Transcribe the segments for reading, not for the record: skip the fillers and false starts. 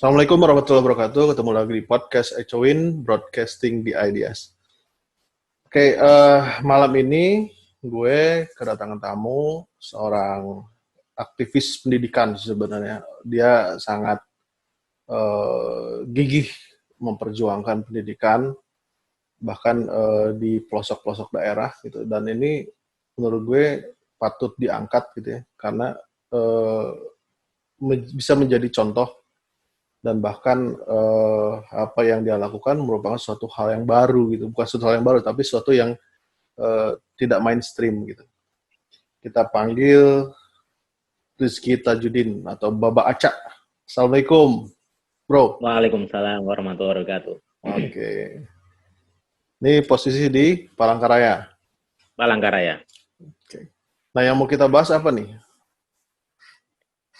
Assalamualaikum warahmatullahi wabarakatuh. Ketemu lagi di podcast Echowin, Broadcasting the Ideas. Oke, malam ini gue kedatangan tamu, seorang aktivis pendidikan sebenarnya. Dia sangat gigih memperjuangkan pendidikan, bahkan di pelosok-pelosok daerah gitu. Dan ini menurut gue patut diangkat gitu ya, karena bisa menjadi contoh dan bahkan apa yang dia lakukan merupakan suatu hal yang baru gitu, bukan suatu hal yang baru tapi suatu yang tidak mainstream gitu. Kita panggil Rizky Tajudin atau Baba Acak. Assalamualaikum, bro. Waalaikumsalam warahmatullahi wabarakatuh. Oke, ini posisi di Palangkaraya. Palangkaraya. Oke. Nah, yang mau kita bahas apa nih?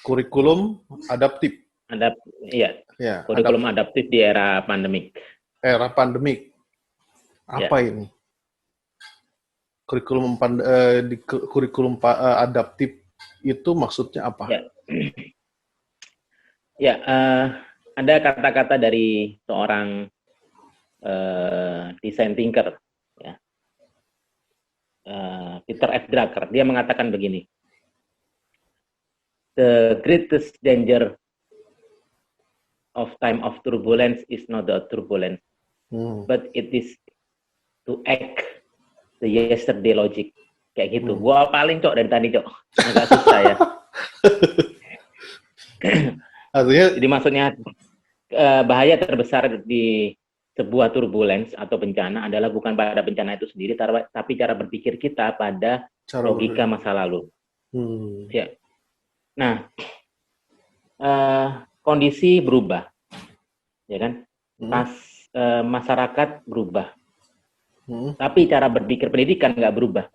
Kurikulum adaptif. Iya, Ya, kurikulum adaptif di era pandemik. Era pandemik. Apa ini? Kurikulum adaptif itu maksudnya apa? Ya, ya ada kata-kata dari seorang design thinker, ya, Peter F. Drucker. Dia mengatakan begini: the greatest danger of time of turbulence is not the turbulence, but it is to act the yesterday logic. Kayak gitu. Gua paling dari tadi agak susah ya. Artinya, jadi maksudnya bahaya terbesar di sebuah turbulence atau bencana adalah bukan pada bencana itu sendiri, tapi cara berpikir kita pada logika masa lalu. Ya. Nah, kondisi berubah, ya kan? Masyarakat berubah, tapi cara berpikir pendidikan nggak berubah.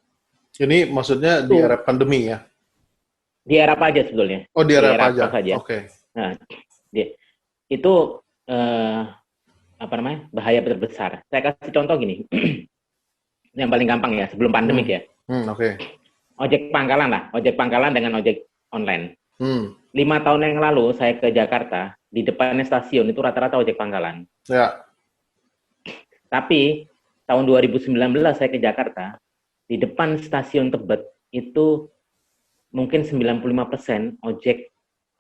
Ini maksudnya di era pandemi ya? Di era apa aja sebetulnya? Oh, di era apa aja? Oke. Nah, itu bahaya terbesar. Saya kasih contoh gini, yang paling gampang ya, sebelum pandemik ya. Oke. Ojek pangkalan dengan ojek online. 5 tahun yang lalu saya ke Jakarta, di depannya stasiun itu rata-rata ojek pangkalan. Ya. Tapi tahun 2019 saya ke Jakarta, di depan stasiun Tebet itu mungkin 95% ojek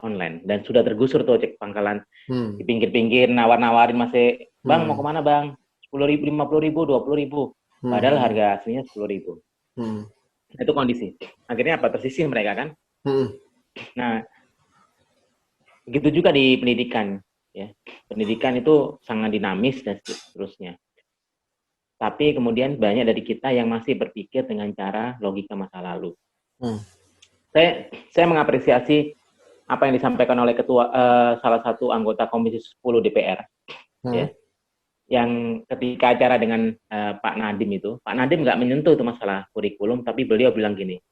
online, dan sudah tergusur tuh ojek pangkalan. Di pinggir-pinggir nawar-nawarin masih, bang mau kemana bang? 10.000, 50.000, 20.000. Padahal harga aslinya 10.000. Itu kondisi. Akhirnya apa? Tersisih mereka kan. Nah, begitu juga di pendidikan. Ya. Pendidikan itu sangat dinamis dan seterusnya. Tapi kemudian banyak dari kita yang masih berpikir dengan cara logika masa lalu. Saya mengapresiasi apa yang disampaikan oleh salah satu anggota Komisi 10 DPR, ya, yang ketika acara dengan Pak Nadiem itu, Pak Nadiem nggak menyentuh itu masalah kurikulum, tapi beliau bilang gini,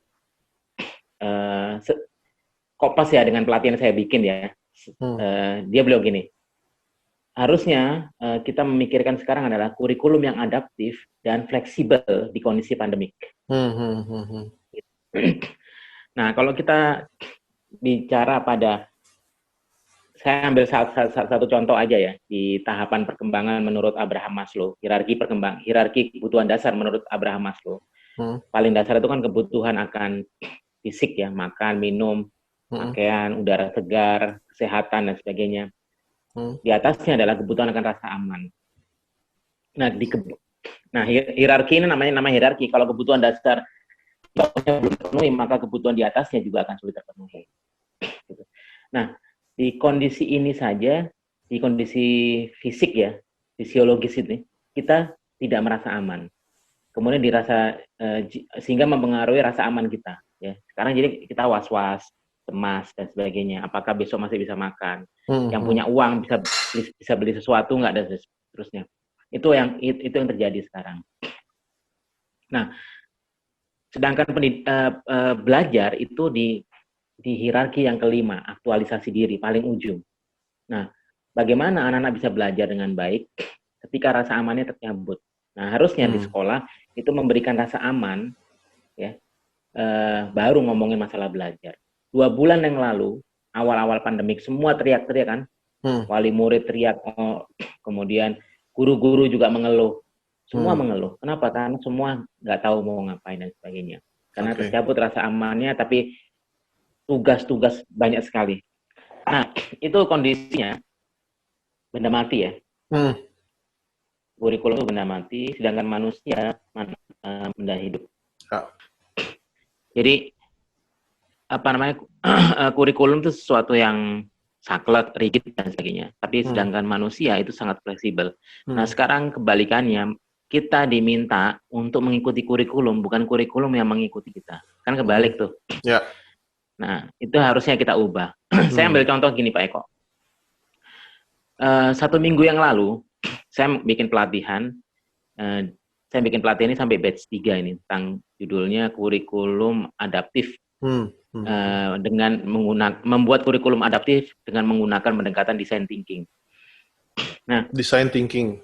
kok pas ya dengan pelatihan saya bikin ya, beliau gini, harusnya kita memikirkan sekarang adalah kurikulum yang adaptif dan fleksibel di kondisi pandemik. Nah, kalau kita bicara pada, saya ambil satu contoh aja ya, di tahapan perkembangan menurut Abraham Maslow, hierarki kebutuhan dasar menurut Abraham Maslow. Paling dasar itu kan kebutuhan akan fisik ya, makan, minum, pakaian, udara segar, kesehatan dan sebagainya. Di atasnya adalah kebutuhan akan rasa aman. Nah, hierarki ini nama hierarki. Kalau kebutuhan dasar belum terpenuhi, maka kebutuhan di atasnya juga akan sulit terpenuhi. Nah, di kondisi ini saja, di kondisi fisik ya, fisiologis ini, kita tidak merasa aman. Kemudian sehingga mempengaruhi rasa aman kita. Ya. Sekarang jadi kita was-was, cemas dan sebagainya. Apakah besok masih bisa makan? Yang punya uang bisa beli sesuatu nggak, dan seterusnya. Itu yang terjadi sekarang. Nah, sedangkan belajar itu di hierarki yang kelima, aktualisasi diri, paling ujung. Nah, bagaimana anak-anak bisa belajar dengan baik ketika rasa amannya tercabut? Nah, harusnya di sekolah itu memberikan rasa aman, ya, baru ngomongin masalah belajar. 2 bulan yang lalu, awal-awal pandemik, semua teriak-teriak kan, wali murid teriak, kemudian guru-guru juga mengeluh. Semua mengeluh. Kenapa? Karena semua nggak tahu mau ngapain dan sebagainya. Karena tercabut rasa amannya, tapi tugas-tugas banyak sekali. Nah, itu kondisinya benda mati ya. Kurikulum itu benda mati, sedangkan manusia benda hidup. Jadi kurikulum itu sesuatu yang saklek, rigid dan sebagainya. Tapi sedangkan manusia itu sangat fleksibel. Nah, sekarang kebalikannya, kita diminta untuk mengikuti kurikulum, bukan kurikulum yang mengikuti kita. Kan kebalik tuh. Ya. Nah, itu harusnya kita ubah. Saya ambil contoh gini Pak Eko. 1 minggu yang lalu, saya bikin pelatihan. Saya bikin pelatihan ini sampai batch 3 ini, tentang judulnya kurikulum adaptif. Dengan membuat kurikulum adaptif dengan menggunakan pendekatan design thinking. Nah, design thinking.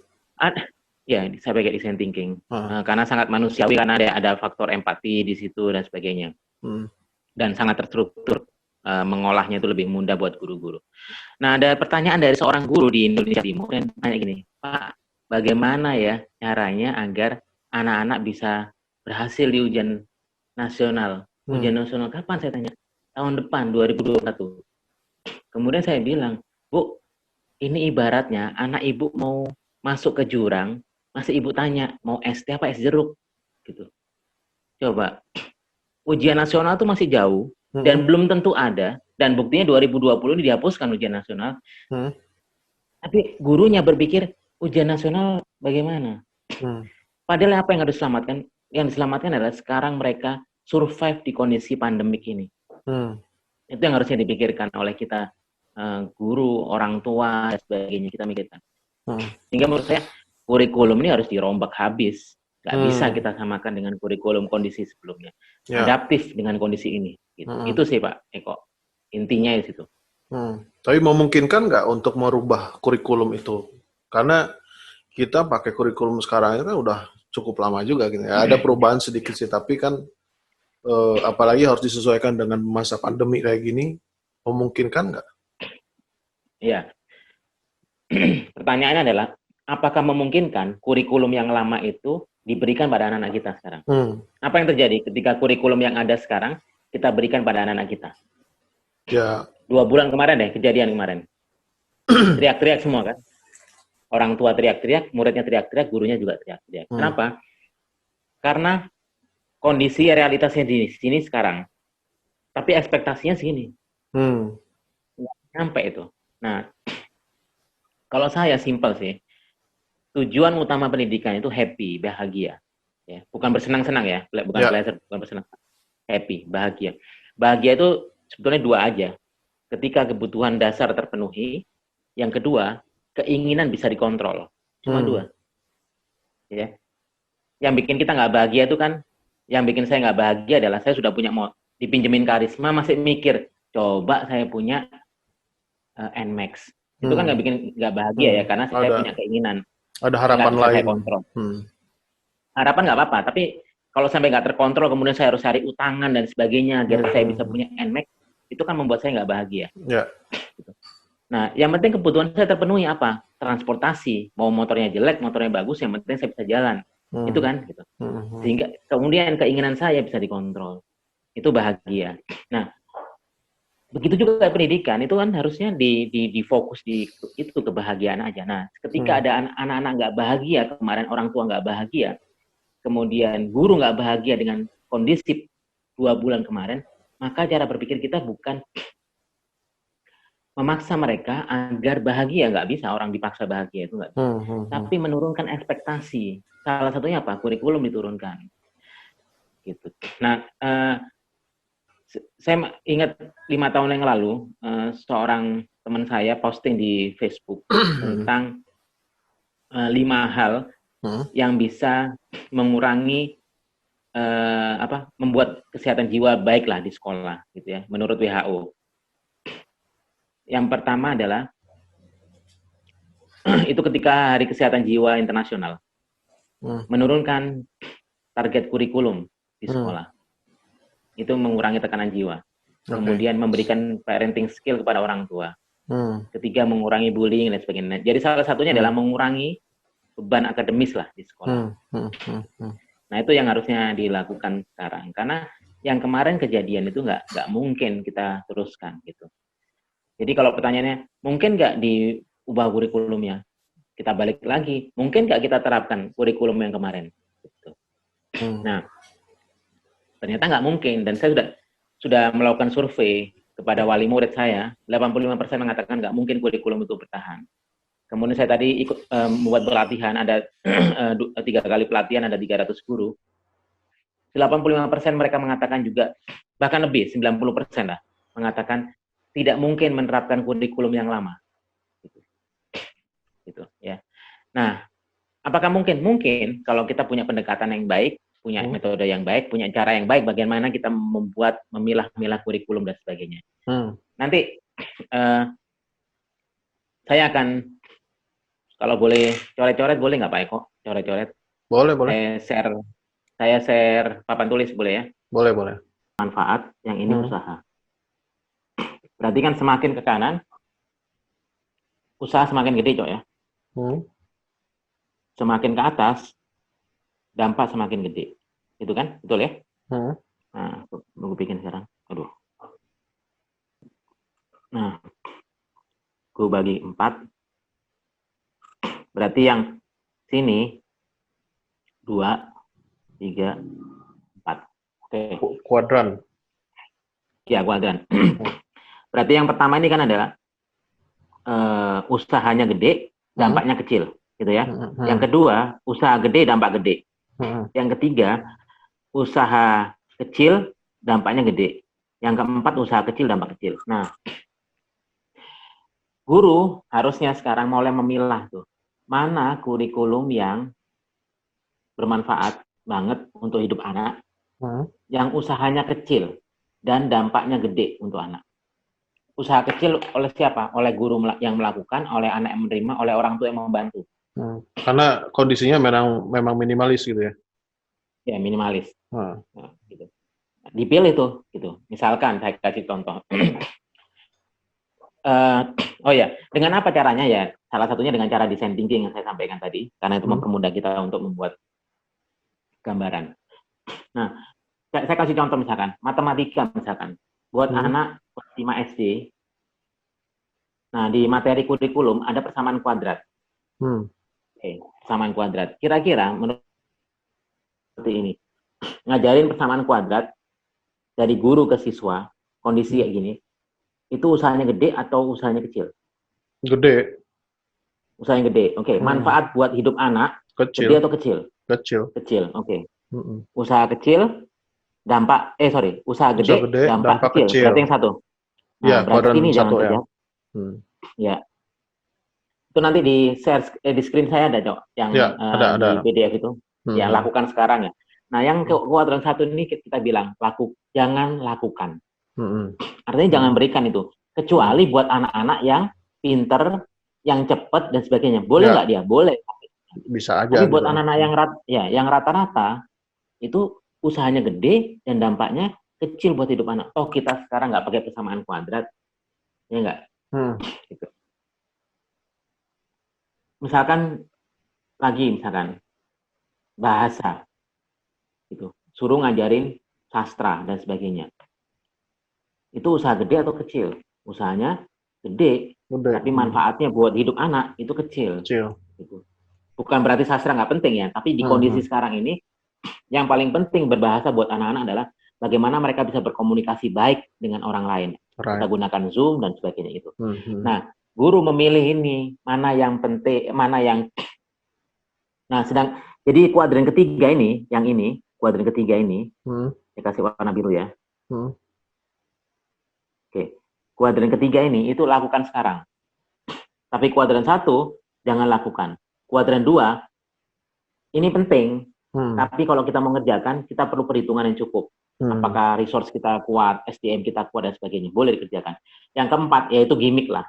Ya, saya pakai design thinking. Karena sangat manusiawi, karena ada faktor empati di situ dan sebagainya. Dan sangat terstruktur. Mengolahnya itu lebih mudah buat guru-guru. Nah, ada pertanyaan dari seorang guru di Indonesia Timur yang tanya gini, Pak, bagaimana ya caranya agar anak-anak bisa berhasil di ujian nasional? Ujian nasional kapan, saya tanya? Tahun depan, 2021. Kemudian saya bilang, Bu, ini ibaratnya anak ibu mau masuk ke jurang, masih ibu tanya, mau es teh apa es jeruk? Gitu. Coba, ujian nasional itu masih jauh, dan belum tentu ada, dan buktinya 2020 ini dihapuskan ujian nasional. Tapi gurunya berpikir, ujian nasional bagaimana? Padahal apa yang harus diselamatkan? Yang diselamatkan adalah sekarang mereka survive di kondisi pandemik ini. Itu yang harusnya dipikirkan oleh kita, guru, orang tua, dan sebagainya, kita mikirkan. Sehingga menurut saya, kurikulum ini harus dirombak habis. Nggak bisa kita samakan dengan kurikulum kondisi sebelumnya. Adaptif dengan kondisi ini. Gitu. Itu sih Pak Eko. Intinya di situ. Tapi memungkinkan nggak untuk merubah kurikulum itu? Karena kita pakai kurikulum sekarang itu kan udah cukup lama juga. Gitu. Ya, ada perubahan sedikit sih, tapi kan apalagi harus disesuaikan dengan masa pandemi kayak gini, memungkinkan nggak? Iya. Pertanyaannya adalah, apakah memungkinkan kurikulum yang lama itu diberikan pada anak-anak kita sekarang? Apa yang terjadi ketika kurikulum yang ada sekarang kita berikan pada anak-anak kita? Ya. 2 bulan kemarin deh, kejadian kemarin. Teriak-teriak semua kan? Orang tua teriak-teriak, muridnya teriak-teriak, gurunya juga teriak-teriak. Kenapa? Karena kondisi realitasnya di sini sekarang. Tapi ekspektasinya segini. Nggak nyampe itu. Nah, kalau saya simpel sih. Tujuan utama pendidikan itu happy, bahagia. Ya, bukan bersenang-senang ya. Bukan pleasure, bukan bersenang. Happy, bahagia. Bahagia itu sebetulnya 2 aja. Ketika kebutuhan dasar terpenuhi. Yang kedua, keinginan bisa dikontrol. Cuma 2. Ya. Yang bikin kita nggak bahagia itu kan, yang bikin saya nggak bahagia adalah saya sudah punya dipinjemin karisma, masih mikir, coba saya punya NMAX. Itu kan nggak bahagia ya, karena saya punya keinginan. Ada harapan lain. Saya kontrol. Harapan nggak apa-apa, tapi kalau sampai nggak terkontrol, kemudian saya harus cari utangan dan sebagainya, agar saya bisa punya NMAX, itu kan membuat saya nggak bahagia. Gitu. Nah, yang penting kebutuhan saya terpenuhi apa? Transportasi. Mau motornya jelek, motornya bagus, yang penting saya bisa jalan. Itu kan gitu. Sehingga kemudian keinginan saya bisa dikontrol. Itu bahagia. Nah, begitu juga pendidikan, itu kan harusnya difokus di itu kebahagiaan aja. Nah, ketika ada anak-anak nggak bahagia, kemarin orang tua nggak bahagia, kemudian guru nggak bahagia dengan kondisi 2 bulan kemarin, maka cara berpikir kita bukan memaksa mereka agar bahagia, nggak bisa orang dipaksa bahagia, itu nggak bisa. Tapi menurunkan ekspektasi. Salah satunya apa? Kurikulum diturunkan. Gitu. Nah, saya ingat 5 tahun yang lalu, seorang teman saya posting di Facebook tentang 5 hal yang bisa mengurangi membuat kesehatan jiwa baiklah di sekolah, gitu ya, menurut WHO. Yang pertama adalah itu ketika Hari Kesehatan Jiwa Internasional, menurunkan target kurikulum di sekolah. Itu mengurangi tekanan jiwa. Kemudian memberikan parenting skill kepada orang tua. Ketiga, mengurangi bullying dan sebagainya. Jadi salah satunya adalah mengurangi beban akademis lah di sekolah. Nah, itu yang harusnya dilakukan sekarang. Karena yang kemarin kejadian itu nggak mungkin kita teruskan gitu. Jadi kalau pertanyaannya, mungkin nggak diubah kurikulumnya? Kita balik lagi, mungkin nggak kita terapkan kurikulum yang kemarin? Gitu. Nah, ternyata nggak mungkin. Dan saya sudah melakukan survei kepada wali murid saya, 85% mengatakan nggak mungkin kurikulum itu bertahan. Kemudian saya tadi ikut membuat pelatihan, ada 3 kali pelatihan, ada 300 guru. 85% mereka mengatakan juga, bahkan lebih, 90% lah, mengatakan tidak mungkin menerapkan kurikulum yang lama. Gitu, ya. Nah, apakah mungkin? Mungkin kalau kita punya pendekatan yang baik, punya metode yang baik, punya cara yang baik, bagaimana kita memilah-milah kurikulum dan sebagainya. Nanti saya akan, kalau boleh coret-coret, boleh nggak Pak Eko? Coret-coret? Boleh, boleh. Saya share papan tulis, boleh ya? Boleh. Manfaat, yang ini usaha. Berarti kan semakin ke kanan, usaha semakin gede, Cok, ya? Semakin ke atas, dampak semakin gede. Itu kan? Betul ya? Nah, gue bikin sekarang. Aduh. Nah, gue bagi 4. Berarti yang sini 2, 3, 4. Oke. Kuadran. Ya, kuadran. Berarti yang pertama ini kan adalah usahanya gede, dampaknya kecil, gitu ya. Yang kedua, usaha gede, dampak gede. Yang ketiga, usaha kecil, dampaknya gede. Yang keempat, usaha kecil, dampak kecil. Nah, guru harusnya sekarang mulai memilah tuh, mana kurikulum yang bermanfaat banget untuk hidup anak, yang usahanya kecil dan dampaknya gede untuk anak. Usaha kecil oleh siapa? Oleh guru yang melakukan, oleh anak yang menerima, oleh orang tua yang membantu. Karena kondisinya memang minimalis gitu ya? Ya, minimalis. Nah, gitu. Dipilih tuh, gitu. Misalkan saya kasih contoh. Oh ya, dengan apa caranya ya? Salah satunya dengan cara design thinking yang saya sampaikan tadi, karena itu mempermudah kita untuk membuat gambaran. Nah, saya kasih contoh misalkan, matematika misalkan, buat anak 5 SD. Nah, di materi kurikulum ada persamaan kuadrat. Oke, persamaan kuadrat. Kira-kira menurut seperti ini, ngajarin persamaan kuadrat dari guru ke siswa, kondisi kayak gini, itu usahanya gede atau usahanya kecil? Gede. Usahanya gede. Oke. Manfaat buat hidup anak, kecil. Gede atau kecil? Kecil. Oke. Usaha kecil, dampak, usaha gede, dampak kecil. Berarti yang satu. Nah, ya, berarti ini jangan kerja. Ya. Itu nanti di share, di screen saya ada, Cok, yang ya, ada. Di PDF itu. Ya, lakukan sekarang ya. Nah, yang kuadran 1 ini kita bilang, jangan lakukan. Artinya jangan berikan itu. Kecuali buat anak-anak yang pinter, yang cepat dan sebagainya. Boleh nggak dia? Boleh. Bisa aja. Tapi buat anak-anak yang rata-rata, itu usahanya gede dan dampaknya kecil buat hidup anak. Toh kita sekarang nggak pakai persamaan kuadrat. Ya nggak? Gitu. Misalkan bahasa. Gitu. Suruh ngajarin sastra dan sebagainya. Itu usaha gede atau kecil? Usahanya gede. Tapi manfaatnya buat hidup anak itu kecil. Gitu. Bukan berarti sastra nggak penting ya, tapi di kondisi sekarang ini, yang paling penting berbahasa buat anak-anak adalah bagaimana mereka bisa berkomunikasi baik dengan orang lain. Kita gunakan Zoom dan sebagainya itu. Nah, guru memilih ini, mana yang penting, mana yang... Nah, jadi kuadran ketiga ini, kuadran ketiga ini, saya kasih warna biru ya. Oke. Kuadran ketiga ini, itu lakukan sekarang. Tapi kuadran 1, jangan lakukan. Kuadran 2, ini penting. Tapi kalau kita mengerjakan, kita perlu perhitungan yang cukup. Apakah resource kita kuat, SDM kita kuat, dan sebagainya. Boleh dikerjakan. Yang keempat, yaitu gimmick lah.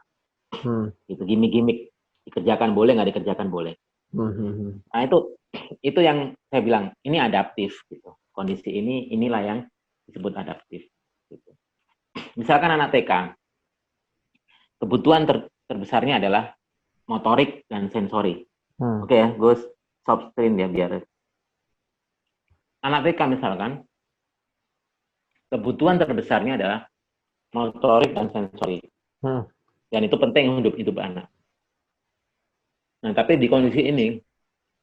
Itu gimmick. Dikerjakan boleh, nggak dikerjakan boleh. Nah, itu yang saya bilang, ini adaptif. Gitu. Kondisi inilah yang disebut adaptif. Gitu. Misalkan anak TK. kebutuhan terbesarnya adalah motorik dan sensori. Oke ya, gue stop screen ya biar anak TK misalkan kebutuhan terbesarnya adalah motorik dan sensori. Dan itu penting untuk hidup anak. Nah, tapi di kondisi ini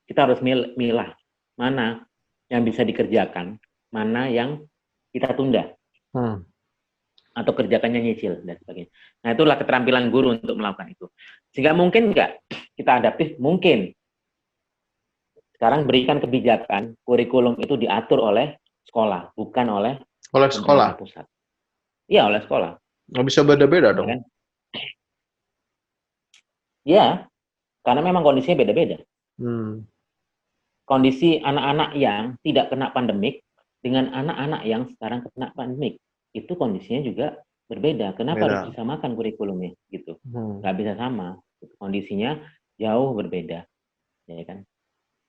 kita harus milah mana yang bisa dikerjakan, mana yang kita tunda. Atau kerjakannya nyicil dan sebagainya. Nah, itulah keterampilan guru untuk melakukan itu. Sehingga mungkin nggak kita adaptif? Mungkin. Sekarang berikan kebijakan, kurikulum itu diatur oleh sekolah, bukan oleh sekolah pusat. Iya, oleh sekolah. Nggak bisa beda-beda dong. Kan? Ya, karena memang kondisinya beda-beda. Kondisi anak-anak yang tidak kena pandemik dengan anak-anak yang sekarang kena pandemik. Itu kondisinya juga berbeda. Kenapa harus disamakan kurikulumnya gitu? Nggak bisa sama. Kondisinya jauh berbeda, ya kan?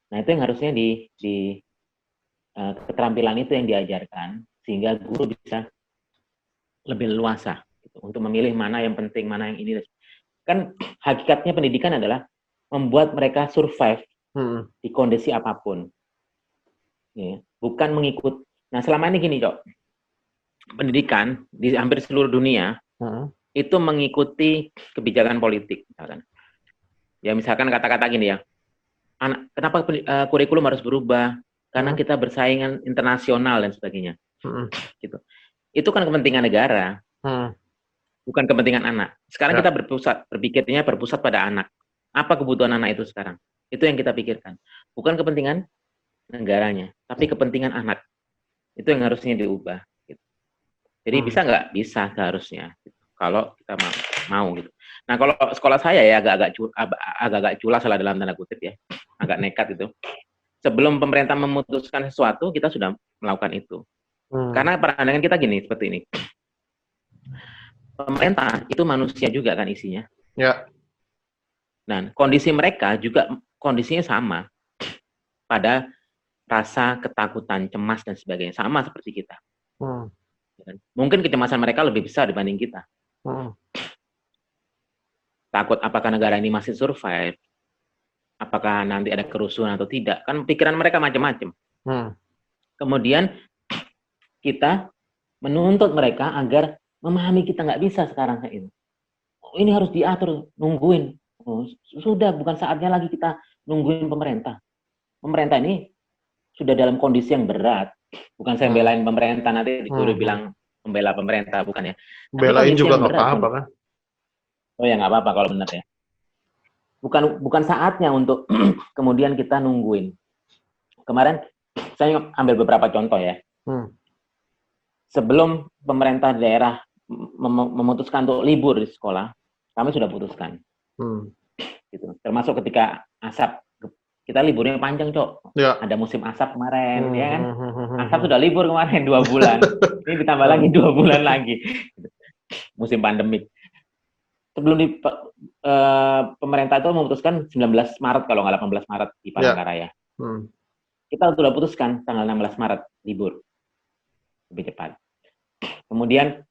Nah, itu yang harusnya di keterampilan itu yang diajarkan sehingga guru bisa lebih luasa gitu, untuk memilih mana yang penting, mana yang ini. Kan hakikatnya pendidikan adalah membuat mereka survive di kondisi apapun. Ya, bukan mengikut. Nah, selama ini gini, Cok. Pendidikan di hampir seluruh dunia itu mengikuti kebijakan politik, misalkan. Ya, misalkan kata-kata gini ya, kenapa kurikulum harus berubah? Karena kita bersaingan internasional dan sebagainya. Gitu. Itu kan kepentingan negara, bukan kepentingan anak. Sekarang kita berpikirnya berpusat pada anak. Apa kebutuhan anak itu sekarang? Itu yang kita pikirkan. Bukan kepentingan negaranya, tapi kepentingan anak. Itu yang harusnya diubah. Jadi bisa nggak? Bisa seharusnya. Kalau kita mau gitu. Nah, kalau sekolah saya ya agak-agak culas lah dalam tanda kutip ya. Agak nekat itu. Sebelum pemerintah memutuskan sesuatu, kita sudah melakukan itu. Karena pandangan kita gini, seperti ini. Pemerintah itu manusia juga kan isinya. Ya. Nah, kondisi mereka juga kondisinya sama. Pada rasa ketakutan, cemas, dan sebagainya. Sama seperti kita. Mungkin kecemasan mereka lebih besar dibanding kita. Takut apakah negara ini masih survive, apakah nanti ada kerusuhan atau tidak. Kan pikiran mereka macam-macam. Kemudian kita menuntut mereka agar memahami kita nggak bisa sekarang kayak ini. Ini harus diatur, nungguin. Sudah, bukan saatnya lagi kita nungguin pemerintah. Pemerintah ini sudah dalam kondisi yang berat. Bukan saya belain pemerintah, nanti disuruh bilang membela pemerintah, bukan ya. Belain juga nggak apa-apa kan? Oh ya, nggak apa-apa kalau benar ya. Bukan saatnya untuk kemudian kita nungguin. Kemarin saya ambil beberapa contoh ya. Sebelum pemerintah daerah memutuskan untuk libur di sekolah, kami sudah putuskan. Gitu. Termasuk ketika asap, kita liburnya panjang, Cok. Ya. Ada musim asap kemarin, ya kan? Asap sudah libur kemarin 2 bulan. Ini ditambah lagi 2 bulan lagi. Musim pandemik. Sebelum pemerintah itu memutuskan 19 Maret, kalau nggak 18 Maret di Palangkaraya. Kita sudah putuskan tanggal 16 Maret libur. Lebih cepat. Kemudian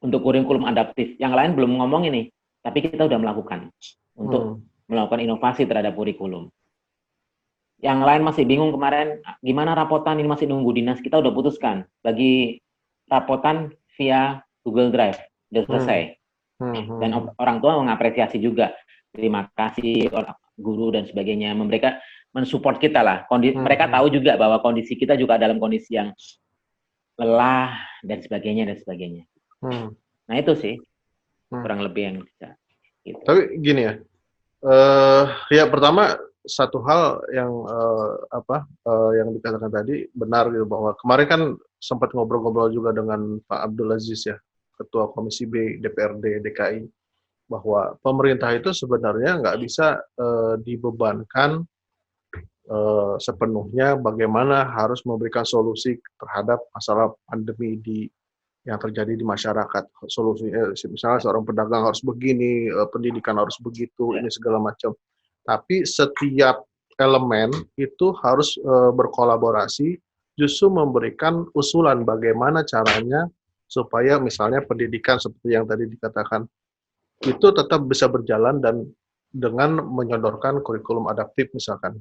untuk kurikulum adaptif, yang lain belum ngomong ini, tapi kita sudah melakukan untuk melakukan inovasi terhadap kurikulum. Yang lain masih bingung kemarin, gimana rapotan, ini masih nunggu dinas, kita udah putuskan. Bagi rapotan via Google Drive, sudah selesai. Dan orang tua mengapresiasi juga. Terima kasih orang guru dan sebagainya. Mereka mensupport kita lah. Mereka tahu juga bahwa kondisi kita juga dalam kondisi yang lelah dan sebagainya. Nah itu sih, kurang lebih yang bisa. Gitu. Tapi gini ya, ya pertama satu hal yang yang dikatakan tadi benar gitu, bahwa kemarin kan sempat ngobrol-ngobrol juga dengan Pak Abdul Aziz ya, Ketua Komisi B DPRD DKI, bahwa pemerintah itu sebenarnya nggak bisa dibebankan sepenuhnya bagaimana harus memberikan solusi terhadap masalah pandemi yang terjadi di masyarakat. Solusinya misalnya seorang pedagang harus begini, pendidikan harus begitu, ini segala macam. Tapi setiap elemen itu harus berkolaborasi, justru memberikan usulan bagaimana caranya supaya misalnya pendidikan seperti yang tadi dikatakan itu tetap bisa berjalan dan dengan menyodorkan kurikulum adaptif misalkan.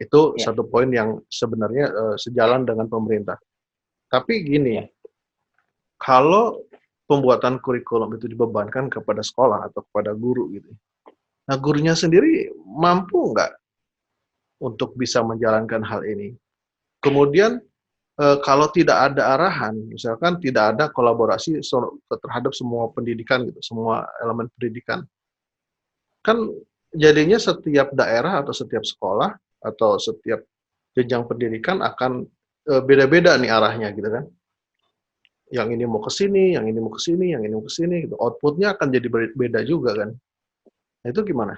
Itu Ya, satu poin yang sebenarnya sejalan dengan pemerintah. Tapi gini, ya. kalau pembuatan kurikulum itu dibebankan kepada sekolah atau kepada guru gitu. Nah, gurunya sendiri mampu nggak untuk bisa menjalankan hal ini? Kemudian kalau tidak ada arahan, misalkan tidak ada kolaborasi terhadap semua pendidikan gitu, semua elemen pendidikan, kan jadinya setiap daerah atau setiap sekolah atau setiap jenjang pendidikan akan beda-beda nih arahnya gitu kan. Yang ini mau ke sini, yang ini mau ke sini, yang ini mau ke sini gitu. Outputnya akan jadi beda juga kan. Nah, itu gimana?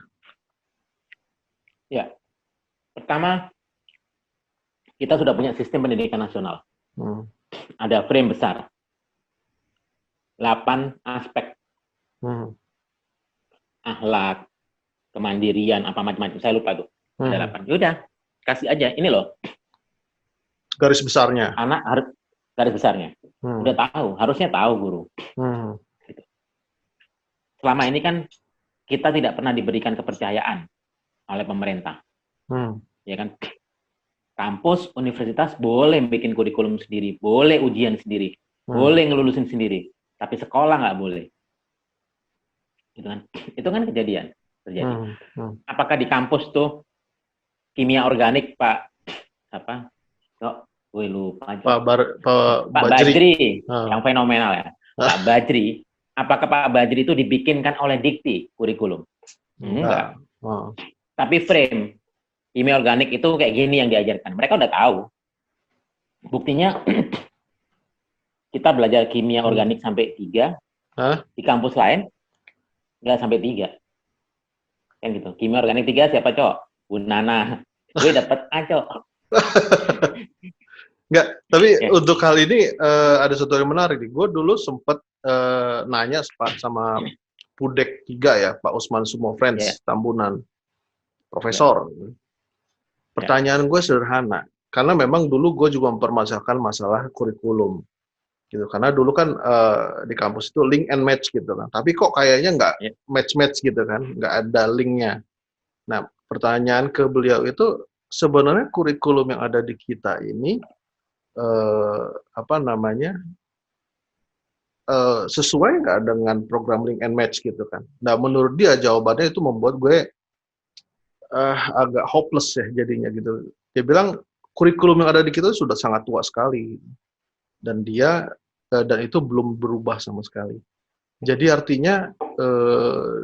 Ya, pertama kita sudah punya sistem pendidikan nasional. Hmm. Ada frame besar. 8 aspek. Akhlak, kemandirian, apa macam-macam. Saya lupa tuh. Ada 8. Yaudah, kasih aja. Ini loh. Garis besarnya. Anak harus garis besarnya. Udah tahu, harusnya tahu guru. Gitu. Selama ini kan kita tidak pernah diberikan kepercayaan oleh pemerintah. Ya kan? Kampus, universitas boleh bikin kurikulum sendiri, boleh ujian sendiri, boleh ngelulusin sendiri, tapi sekolah nggak boleh. Itu kan kejadian terjadi. Apakah di kampus tuh kimia organik Pak apa? Gue lupa. Pak Bajri yang fenomenal ya. Pak Bajri. Apakah Pak Bajri itu dibikinkan oleh dikti kurikulum? Enggak. Tapi frame kimia organik itu kayak gini yang diajarkan. Mereka udah tahu. Buktinya kita belajar kimia organik sampai 3. Di kampus lain nggak sampai 3. Kan gitu. Kimia organik 3 siapa, Cok? Bu Nana. Gue dapet A, Cok. Enggak, tapi untuk hal ini ada satu yang menarik nih. Gue dulu sempat nanya sama Pudek 3 ya, Pak Usman Sumo Friends, Tambunan, Profesor. Pertanyaan gue sederhana, karena memang dulu gue juga mempermasalahkan masalah kurikulum, gitu. Karena dulu kan di kampus itu link and match gitu kan, tapi kok kayaknya nggak match-match gitu kan, nggak ada linknya. Nah, pertanyaan ke beliau itu, sebenarnya kurikulum yang ada di kita ini, sesuai nggak dengan program link and match gitu kan. Nah, menurut dia jawabannya itu membuat gue agak hopeless ya jadinya gitu. Dia bilang kurikulum yang ada di kita sudah sangat tua sekali dan dan itu belum berubah sama sekali. Jadi artinya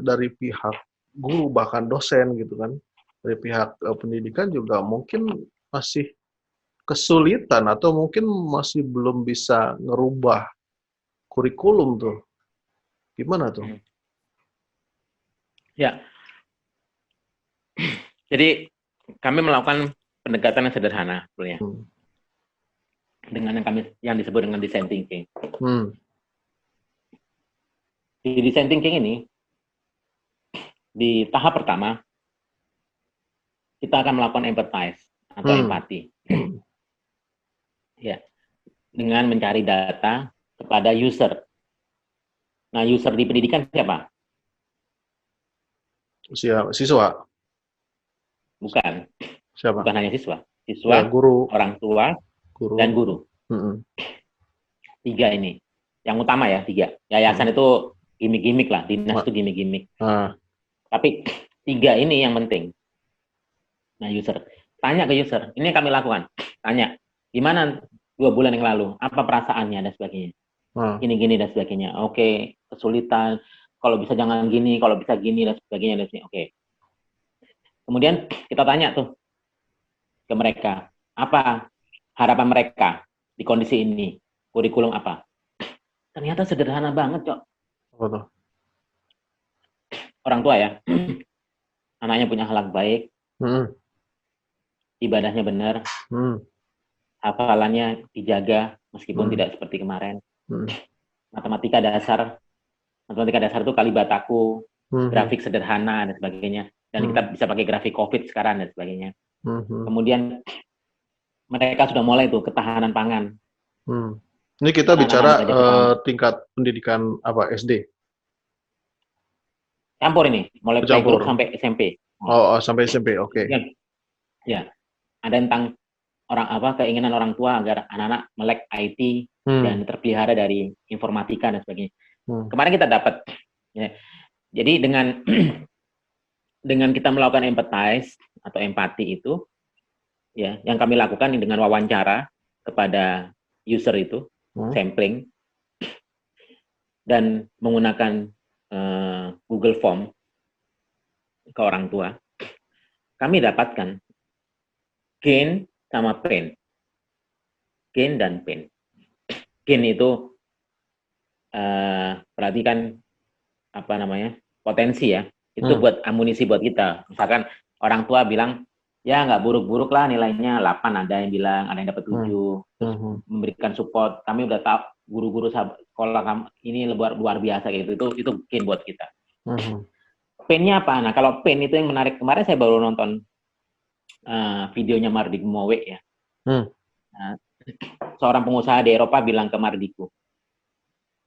dari pihak guru bahkan dosen gitu kan, dari pihak pendidikan juga mungkin masih kesulitan atau mungkin masih belum bisa ngerubah kurikulum tuh. Gimana tuh? Ya. Jadi kami melakukan pendekatan yang sederhana sebenarnya. Dengan yang disebut dengan design thinking. Di design thinking ini, di tahap pertama, kita akan melakukan empathize atau empati. Ya, dengan mencari data kepada user. Nah, user di pendidikan siapa? Siswa. Bukan. Siapa? Bukan hanya siswa. Siswa, guru, orang tua, dan guru. 3 ini. Yang utama ya, 3. Yayasan itu gimmick-gimmick lah. Dinas itu gimmick-gimmick. Tapi 3 ini yang penting. Nah, user. Tanya ke user. Ini yang kami lakukan. Tanya. Gimana 2 bulan yang lalu? Apa perasaannya dan sebagainya? Gini-gini dan sebagainya. Oke. Kesulitan. Kalau bisa jangan gini. Kalau bisa gini dan sebagainya. Oke. Kemudian kita tanya tuh ke mereka, apa harapan mereka di kondisi ini, kurikulum apa? Ternyata sederhana banget, Cok. Orang tua ya, anaknya punya akhlak baik, ibadahnya benar, hafalannya dijaga meskipun tidak seperti kemarin. Matematika dasar itu kalibataku, grafik sederhana dan sebagainya. Dan kita bisa pakai grafik COVID sekarang dan sebagainya. Kemudian mereka sudah mulai tuh ketahanan pangan. Ini kita bicara tingkat pendidikan apa SD? campur ini, mulai playgroup sampai SMP. Sampai SMP, oke. Ya, ada tentang keinginan orang tua agar anak-anak melek IT dan terpelihara dari informatika dan sebagainya. Kemarin kita dapat, ya. Jadi dengan dengan kita melakukan empathize atau empati itu, ya, yang kami lakukan dengan wawancara kepada user itu, sampling, dan menggunakan Google Form ke orang tua, kami dapatkan gain sama pain. Gain dan pain. Gain itu berarti kan potensi ya. Itu buat amunisi buat kita. Misalkan orang tua bilang, ya nggak buruk-buruk lah nilainya 8, ada yang bilang, ada yang dapat 7. Terus memberikan support. Kami udah tahu guru-guru sekolah kamu ini luar biasa gitu. Itu gain buat kita. Pain-nya apa? Nah, kalau pain itu yang menarik. Kemarin saya baru nonton videonya Mardik Mowe ya. Nah, seorang pengusaha di Eropa bilang ke Mardiku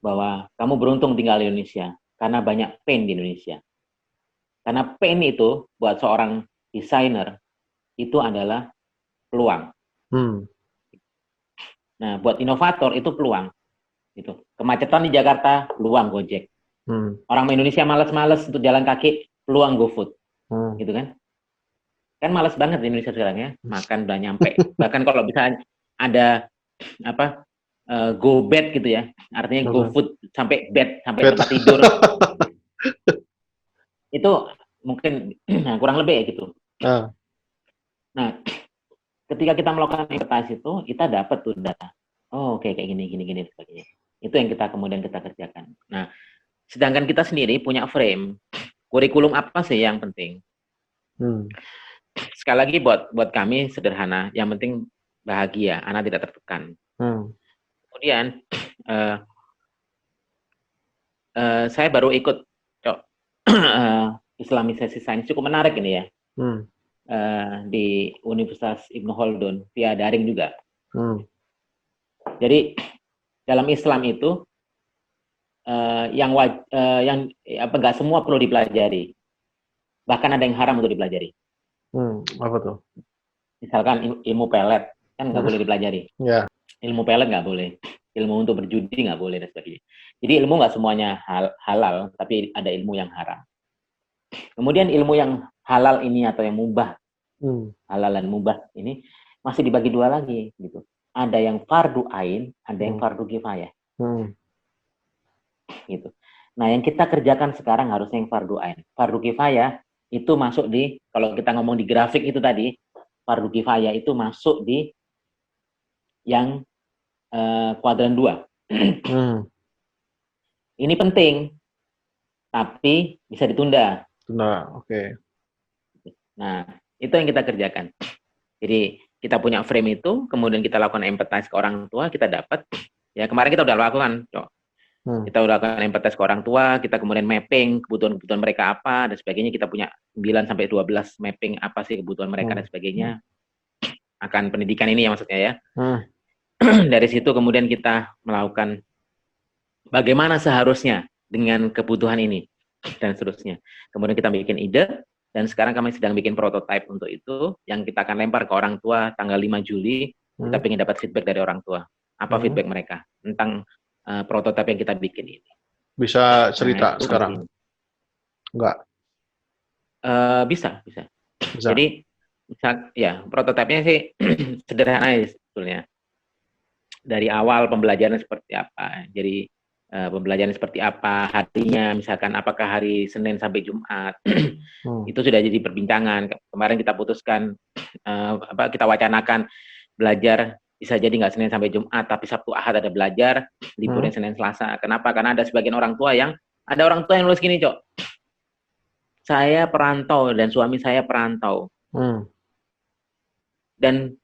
bahwa kamu beruntung tinggal di Indonesia karena banyak pain di Indonesia. Karena pain itu buat seorang desainer itu adalah peluang. Nah, buat inovator itu peluang. Gitu. Kemacetan di Jakarta, peluang Gojek. Orang Indonesia malas-malas untuk jalan kaki, peluang GoFood. Gitu kan? Kan malas banget di Indonesia sekarang ya, makan udah nyampe. Bahkan kalau bisa ada go bed gitu ya, artinya go food sampai bed, sampai tempat tidur. Itu mungkin kurang lebih ya gitu. Nah, ketika kita melakukan investasi itu, kita dapat tuh data. Oh, oke, kayak gini sebagainya. Itu yang kemudian kita kerjakan. Nah, sedangkan kita sendiri punya frame, kurikulum apa sih yang penting? Sekali lagi buat kami sederhana, yang penting bahagia, anak tidak tertekan. Kemudian saya baru ikut Islamisasi Sains, cukup menarik ini ya, di Universitas Ibnu Khaldun via daring juga. Jadi dalam Islam itu nggak semua perlu dipelajari, bahkan ada yang haram untuk dipelajari. Apa tuh? Misalkan ilmu pelet kan nggak boleh dipelajari. Ilmu pelet nggak boleh, ilmu untuk berjudi nggak boleh dan sebagainya. Jadi ilmu nggak semuanya halal, tapi ada ilmu yang haram. Kemudian ilmu yang halal ini atau yang mubah, halal dan mubah ini masih dibagi dua lagi gitu. Ada yang fardu ain, ada yang fardu kifayah. Gitu. Nah, yang kita kerjakan sekarang harusnya yang fardu ain. Fardu kifayah itu masuk di, kalau kita ngomong di grafik itu tadi, fardu kifayah itu masuk di yang kuadran 2. Ini penting, tapi bisa ditunda. Oke. Nah, itu yang kita kerjakan. Jadi kita punya frame itu, kemudian kita lakukan empathize ke orang tua, kita dapat. Ya kemarin kita udah lakukan, Kita udah lakukan empathize ke orang tua, kita kemudian mapping kebutuhan-kebutuhan mereka apa dan sebagainya. Kita punya 9-12 mapping apa sih kebutuhan mereka dan sebagainya. Akan pendidikan ini ya maksudnya ya. Dari situ kemudian kita melakukan bagaimana seharusnya dengan kebutuhan ini dan seterusnya. Kemudian kita bikin ide dan sekarang kami sedang bikin prototipe untuk itu yang kita akan lempar ke orang tua tanggal 5 Juli. Kita ingin dapat feedback dari orang tua. Apa feedback mereka tentang prototipe yang kita bikin ini. Bisa cerita sekarang? Enggak. Bisa. Jadi ya prototipenya sih sederhana sebetulnya. Dari awal pembelajaran seperti apa. Jadi pembelajaran seperti apa, harinya misalkan apakah hari Senin sampai Jumat. Itu sudah jadi perbincangan. Kemarin kita putuskan kita wacanakan belajar bisa jadi nggak Senin sampai Jumat, tapi Sabtu Ahad ada belajar, liburnya Senin Selasa. Kenapa? Karena ada sebagian orang tua yang nulis gini, Cok. Saya perantau dan suami saya perantau. Dan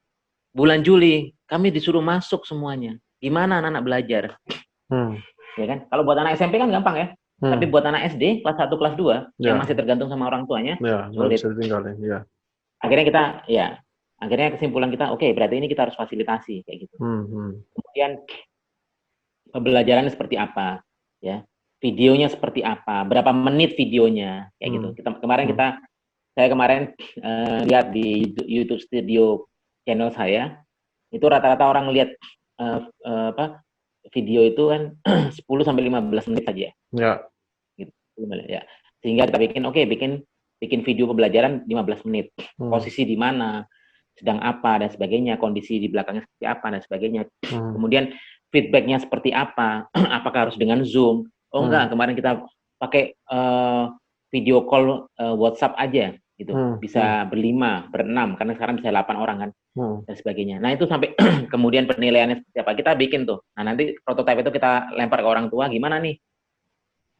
bulan Juli kami disuruh masuk semuanya. Gimana anak-anak belajar? Ya kan? Kalau buat anak SMP kan gampang ya. Tapi buat anak SD kelas 1 kelas 2 yang masih tergantung sama orang tuanya, sulit. Akhirnya kesimpulan kita, oke, berarti ini kita harus fasilitasi kayak gitu. Kemudian pembelajarannya seperti apa, ya. videonya seperti apa, berapa menit videonya, kayak gitu. Saya kemarin lihat di YouTube Studio channel saya, itu rata-rata orang lihat video itu kan 10 sampai 15 menit saja. Ya. Gitu, ya. Sehingga kita bikin video pembelajaran 15 menit. Posisi di mana, sedang apa dan sebagainya, kondisi di belakangnya seperti apa dan sebagainya. Kemudian feedbacknya seperti apa, apakah harus dengan Zoom? Oh enggak, kemarin kita pakai video call WhatsApp aja gitu. Bisa berlima, berenam, karena sekarang bisa 8 orang kan. Dan sebagainya. Nah, itu sampai kemudian penilaiannya seperti apa. Kita bikin tuh. Nah, nanti prototipe itu kita lempar ke orang tua, gimana nih?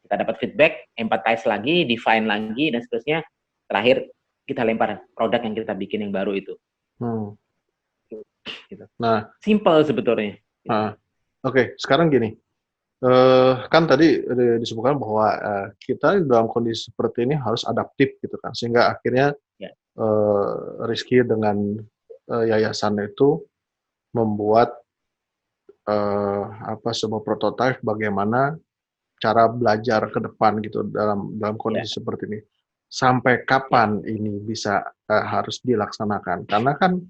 Kita dapat feedback, empathize lagi, define lagi, dan seterusnya. Terakhir, kita lempar produk yang kita bikin yang baru itu. Gitu. Nah, simple sebetulnya. Oke, sekarang gini. Kan tadi disebutkan bahwa kita dalam kondisi seperti ini harus adaptif gitu kan, sehingga akhirnya Rizky dengan yayasan itu membuat sebuah prototipe bagaimana cara belajar ke depan gitu dalam kondisi seperti ini. Sampai kapan ini bisa harus dilaksanakan? Karena kan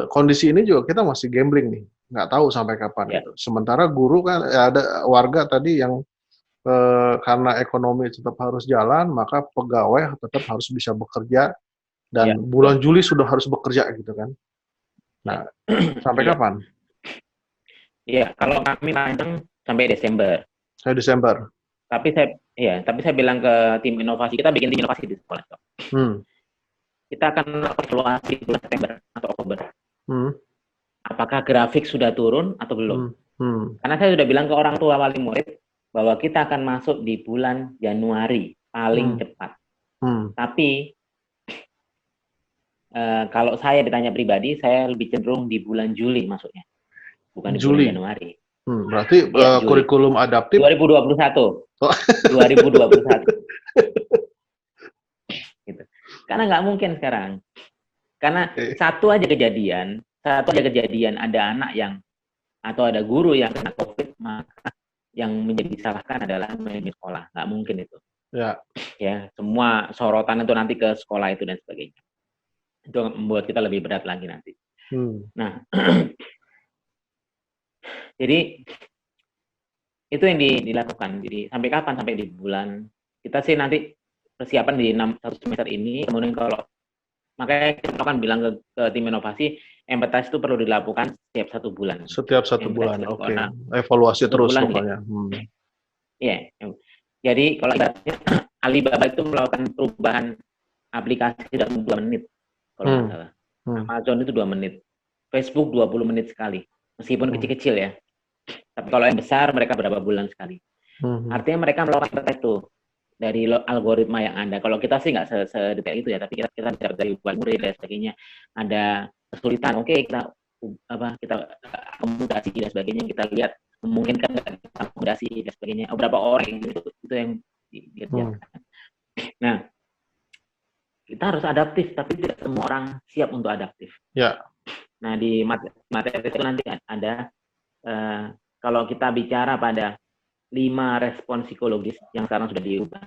kondisi ini juga kita masih gambling nih, nggak tahu sampai kapan gitu. Sementara guru kan ada warga tadi yang karena ekonomi tetap harus jalan, maka pegawai tetap harus bisa bekerja dan bulan Juli sudah harus bekerja gitu kan. Nah, sampai kapan? Iya, kalau kami panjang sampai Desember. Sampai Desember. Tapi saya bilang ke tim inovasi, kita bikin tim inovasi di sekolah. Kita akan evaluasi bulan September atau Oktober. Apakah grafik sudah turun atau belum? Karena saya sudah bilang ke orang tua wali murid bahwa kita akan masuk di bulan Januari paling cepat. Tapi kalau saya ditanya pribadi, saya lebih cenderung di bulan Juli masuknya, bukan di bulan Januari. Berarti kurikulum adaptif 2021. 2021. Gitu. Karena nggak mungkin sekarang. Karena satu aja kejadian ada anak yang atau ada guru yang kena COVID, maka yang menjadi disalahkan adalah manajemen sekolah. Nggak mungkin itu. Ya, semua sorotan itu nanti ke sekolah itu dan sebagainya. Itu membuat kita lebih berat lagi nanti. Nah, jadi itu yang dilakukan. Jadi sampai kapan? Sampai di bulan. Kita sih nanti persiapan di 1 semester ini. Kemudian kalau makanya kita akan bilang ke tim inovasi, empathize itu perlu dilakukan setiap 1 bulan. Setiap 1 bulan, oke. Evaluasi terus pokoknya. Iya. Jadi kalau Alibaba itu melakukan perubahan aplikasi dalam 2 menit. Kalau nggak salah. Amazon itu 2 menit. Facebook 20 menit sekali. Meskipun kecil-kecil ya. Tapi kalau yang besar, mereka berapa bulan sekali. Artinya mereka melakukan itu dari algoritma yang ada. Kalau kita sih nggak sedetail itu ya, tapi kita dari wali murid dan sebagainya. Ada kesulitan, oke, kita akomodasi dan sebagainya. Kita lihat memungkinkan akomodasi dan sebagainya. Berapa orang itu yang dikerjakan. Nah, kita harus adaptif, tapi tidak semua orang siap untuk adaptif. Nah, di materi itu nanti ada kalau kita bicara pada 5 respon psikologis yang sekarang sudah diubah.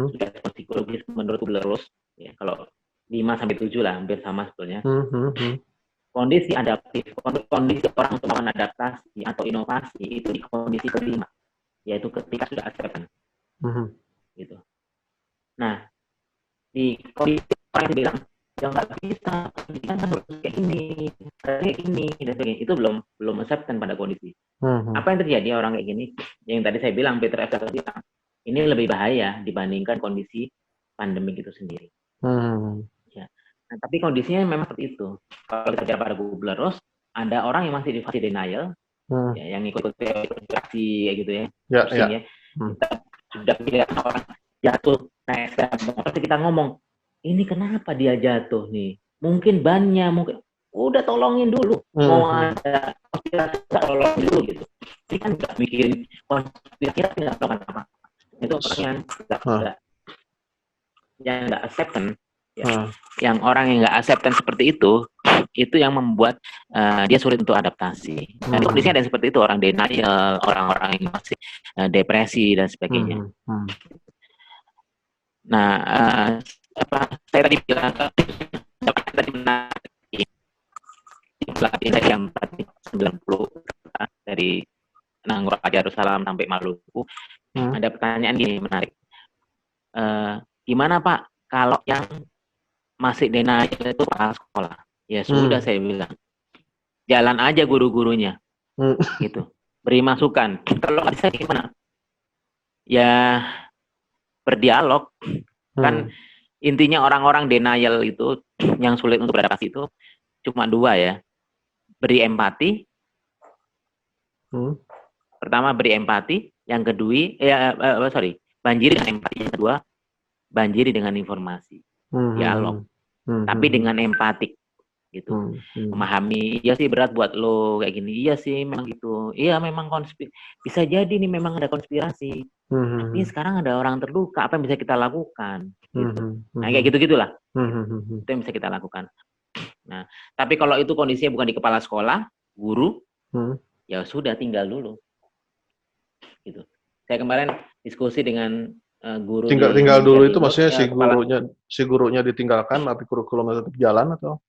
Sudah respon psikologis menurut Kubler-Ross, ya, kalau 5 sampai 7 lah, hampir sama sebetulnya. Kondisi adaptif, kondisi orang untuk melakukan adaptasi atau inovasi itu di kondisi kelima, yaitu ketika sudah acceptance. Gitu. Nah, di kondisi orang yang bilang ya nggak bisa, kan harus kayak ini, dan sebagainya, itu belum acceptance pada kondisi. Apa yang terjadi orang kayak gini? Yang tadi saya bilang, Peter F. Drucker bilang, ini lebih bahaya dibandingkan kondisi pandemik itu sendiri. Ya. Nah, tapi kondisinya memang seperti itu. Kalau kita bicara pada Kubler-Ross, ada orang yang masih di fase denial, ya, yang ikut teori konspirasi kayak gitu ya. Kita sudah melihat orang jatuh, naik sepeda, kita ngomong, ini kenapa dia jatuh nih? Mungkin bannya, mungkin udah tolongin dulu. Mau ada kita tolongin dulu gitu. Ini kan nggak mikirin kira-kira nggak melakukan apa. Itu orang yang nggak acceptance, Ya. Yang orang yang nggak acceptance seperti itu yang membuat dia sulit untuk adaptasi. Dan kondisinya ada yang seperti itu, orang denial, orang-orang yang masih depresi dan sebagainya. Nah, saya tadi bilang tadi menarik dari yang 90 dari Nanggroe Darussalam sampai Maluku. Ada pertanyaan gini menarik. Gimana Pak kalau yang masih denial itu kepala sekolah? Ya sudah saya bilang, jalan aja guru-gurunya, gitu, beri masukan. Kalau nggak bisa gimana? Ya berdialog. Kan intinya orang-orang denial itu yang sulit untuk beradaptasi itu cuma dua ya, beri empati. Pertama beri empati, yang kedua banjiri dengan empati, yang kedua banjiri dengan informasi, dialog, tapi dengan empatik gitu. Memahami, iya sih berat buat lo kayak gini, iya sih memang gitu, iya memang bisa jadi nih memang ada konspirasi, tapi sekarang ada orang terluka, apa yang bisa kita lakukan gitu. Nah kayak gitu-gitulah itu yang bisa kita lakukan. Nah tapi kalau itu kondisinya bukan di kepala sekolah, guru, ya sudah tinggal dulu gitu. Saya kemarin diskusi dengan guru tinggal dulu itu maksudnya si gurunya ditinggalkan tapi kurikulumnya tetap jalan atau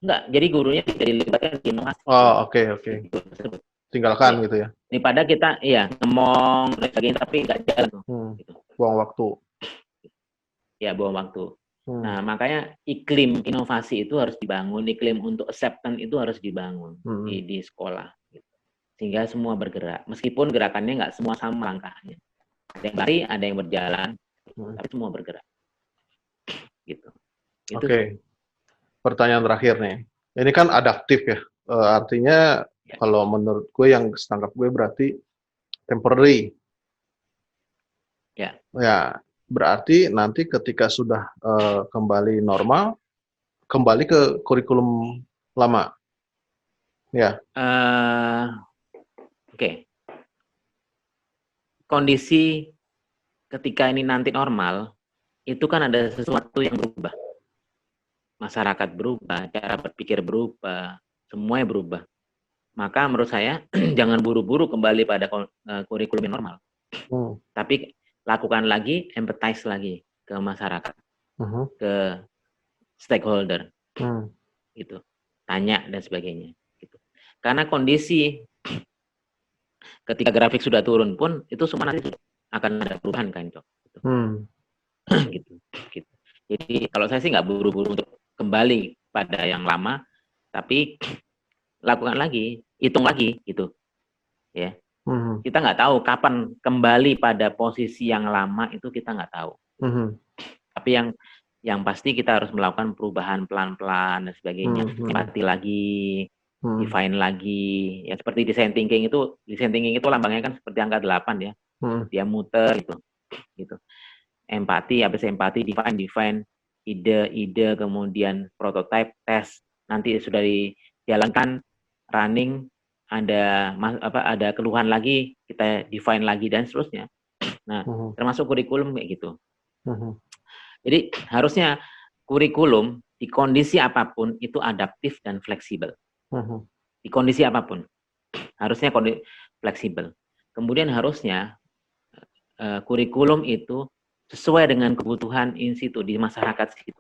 enggak, jadi gurunya tidak dilibatkan di inovasi. Oke. Tinggalkan gitu ya. Daripada kita ngomong dan sebagainya tapi nggak jalan tuh. Gitu. Buang waktu. Ya buang waktu. Nah makanya iklim inovasi itu harus dibangun, iklim untuk acceptance itu harus dibangun di sekolah. Gitu. Sehingga semua bergerak, meskipun gerakannya nggak semua sama langkahnya. Ada yang lari, ada yang berjalan, tapi semua bergerak. Gitu. Oke. Pertanyaan terakhir nih. Ini kan adaptif ya. Artinya kalau menurut gue yang setangkap gue berarti temporary. Ya. Ya, berarti nanti ketika sudah kembali normal, kembali ke kurikulum lama. Ya. Oke. Kondisi ketika ini nanti normal, itu kan ada sesuatu yang berubah. Masyarakat berubah, cara berpikir berubah, semuanya berubah. Maka menurut saya jangan buru-buru kembali pada kurikulum yang normal. Tapi lakukan lagi, empathize lagi ke masyarakat, ke stakeholder, gitu, tanya dan sebagainya. Gitu. Karena kondisi ketika grafik sudah turun pun itu semua nanti akan ada perubahan kan, Cok. Gitu. Jadi kalau saya sih nggak buru-buru untuk kembali pada yang lama, tapi lakukan lagi, hitung lagi, gitu, ya. Kita nggak tahu kapan kembali pada posisi yang lama itu kita nggak tahu. Tapi yang pasti kita harus melakukan perubahan pelan-pelan dan sebagainya. Empati lagi, define lagi. Ya seperti design thinking itu lambangnya kan seperti angka 8 ya. Dia muter gitu. Empati, habis empati, define ide, kemudian prototype, tes. Nanti sudah dijalankan, running, ada keluhan lagi, kita define lagi dan seterusnya. Nah, termasuk kurikulum kayak gitu. Jadi harusnya kurikulum di kondisi apapun itu adaptif dan fleksibel. Di kondisi apapun harusnya fleksibel. Kemudian harusnya kurikulum itu sesuai dengan kebutuhan in situ di masyarakat situ,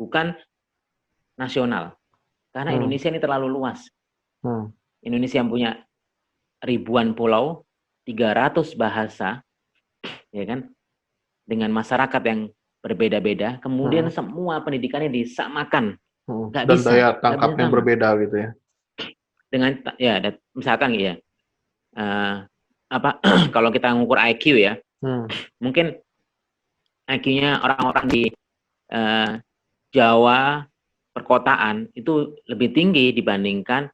bukan nasional. Karena Indonesia ini terlalu luas. Indonesia yang punya ribuan pulau, 300 bahasa, ya kan, dengan masyarakat yang berbeda-beda, kemudian semua pendidikannya disamakan, nggak dan bisa, daya tangkapnya berbeda gitu ya. Dengan misalkan ya, kalau kita ngukur IQ ya, mungkin IQ-nya orang-orang di Jawa perkotaan itu lebih tinggi dibandingkan